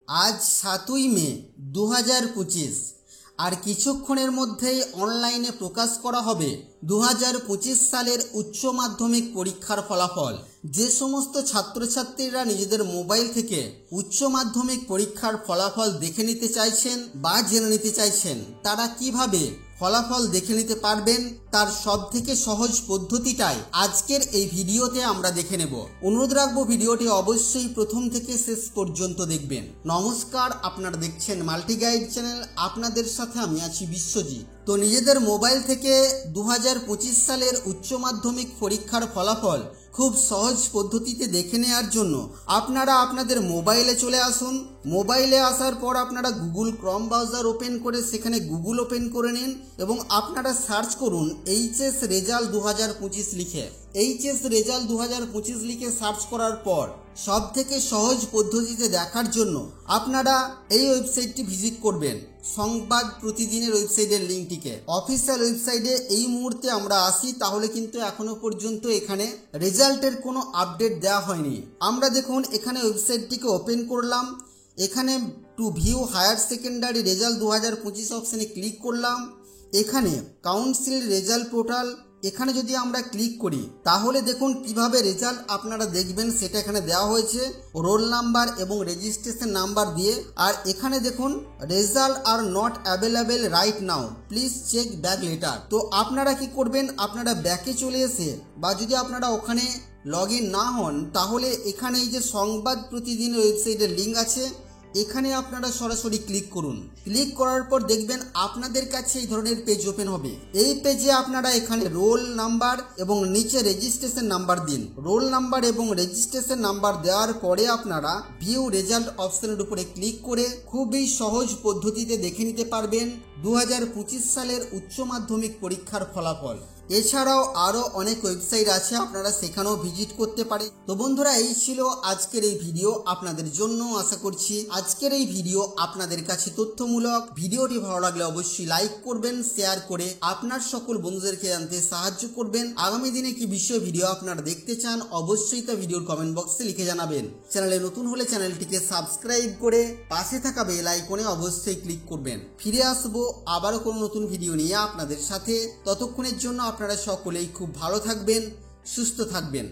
আজ 7ই মে 2025 আর কিছুক্ষণের মধ্যেই অনলাইনে প্রকাশ করা হবে 2025 সালের উচ্চ মাধ্যমিক পরীক্ষার ফলাফল। যে সমস্ত ছাত্রছাত্রীরা নিজেদের মোবাইল থেকে উচ্চ মাধ্যমিক পরীক্ষার ফলাফল দেখে নিতে চাইছেন বা জেনে নিতে চাইছেন, তারা কিভাবে ফলাফল দেখে নিতে পারবেন তার সবথেকে সহজ পদ্ধতিটাই আজকের এই ভিডিওতে আমরা দেখে নেব। অনুরোধ রাখবো ভিডিওটি অবশ্যই প্রথম থেকে শেষ পর্যন্ত দেখবেন। নমস্কার, আপনারা দেখছেন মাল্টি গাইড চ্যানেল, আপনাদের সাথে আমি আছি বিশ্বজিৎ। তো নিজেদের মোবাইল থেকে 2025 সালের উচ্চ মাধ্যমিক পরীক্ষার ফলাফল খুব সহজ পদ্ধতিতে দেখে নেওয়ার জন্য আপনারা আপনাদের মোবাইলে চলে আসুন। মোবাইলে আসার পর আপনারা গুগল ক্রোম ব্রাউজার ওপেন করে সেখানে গুগল ওপেন করে নিন এবং আপনারা সার্চ করুন এইচএস রেজাল্ট 2025 লিখে। এইচএস রেজাল্ট 2025 লিখে সার্চ করার পর সব থেকে সহজ পদ্ধতিতে দেখার জন্য আপনারা এই ওয়েবসাইটটি ভিজিট করবেন, সংবাদ প্রতিদিনের ওয়েবসাইটের লিঙ্কটিকে। অফিসিয়াল ওয়েবসাইটে এই মুহূর্তে আমরা আসি, তাহলে কিন্তু এখনো পর্যন্ত এখানে রেজাল্টের কোনো আপডেট দেওয়া হয়নি। আমরা দেখুন এখানে ওয়েবসাইটটিকে ওপেন করলাম, এখানে to view higher secondary result 2025 অপশানে ক্লিক করলাম। এখানে কাউন্সিল রেজাল্ট পোর্টাল, এখানে যদি আমরা ক্লিক করি তাহলে দেখুন কিভাবে রেজাল্ট আপনারা দেখবেন সেটা এখানে দেওয়া হয়েছে, রোল নাম্বার এবং রেজিস্ট্রেশন নাম্বার দিয়ে। আর এখানে দেখুন result are not available right now, please check back later. তো আপনারা কি করবেন, আপনারা ব্যাকে চলে এসে বা যদি আপনারা ওখানে লগ ইন না হন তাহলে এখানে এই যে সংবাদ প্রতিদিন ওয়েবসাইটের লিঙ্ক আছে, এখানে আপনারা সরাসরি ক্লিক করুন। ক্লিক করার পর দেখবেন আপনাদের কাছে এই ধরনের পেজ ওপেন হবে। এই পেজে আপনারা এখানে রোল নাম্বার এবং নিচে রেজিস্ট্রেশন নাম্বার দিন। রোল নাম্বার এবং রেজিস্ট্রেশন নাম্বার দেওয়ার পরে আপনারা ভিউ রেজাল্ট অপশনের উপরে ক্লিক করে খুবই সহজ পদ্ধতিতে দেখে নিতে পারবেন 2025 সালের উচ্চ মাধ্যমিক পরীক্ষার ফলাফল। এছাড়াও আরও অনেক ওয়েবসাইট আছে, আপনারা সেখানেও ভিজিট করতে পারেন। তো বন্ধুরা, এই ছিল আজকের এই ভিডিও আপনাদের জন্য। আশা করছি আজকের এই ভিডিও আপনাদের কাছে তথ্যমূলক। ভিডিওটি ভালো লাগলে অবশ্যই লাইক করবেন, শেয়ার করে আপনার সকল বন্ধুদেরকে জানতে সাহায্য করবেন। আগামী দিনে কি বিষয় ভিডিও আপনারা দেখতে চান অবশ্যই তা ভিডিওর কমেন্ট বক্সে লিখে জানাবেন। চ্যানেলে নতুন হলে চ্যানেলটিকে সাবস্ক্রাইব করে পাশে থাকা বেল আইকনে অবশ্যই ক্লিক করবেন। ফিরে আসবো আবারও কোনো নতুন ভিডিও নিয়ে আপনাদের সাথে। ততক্ষণের জন্য আপনারা সকলেই খুব ভালো থাকবেন, সুস্থ থাকবেন।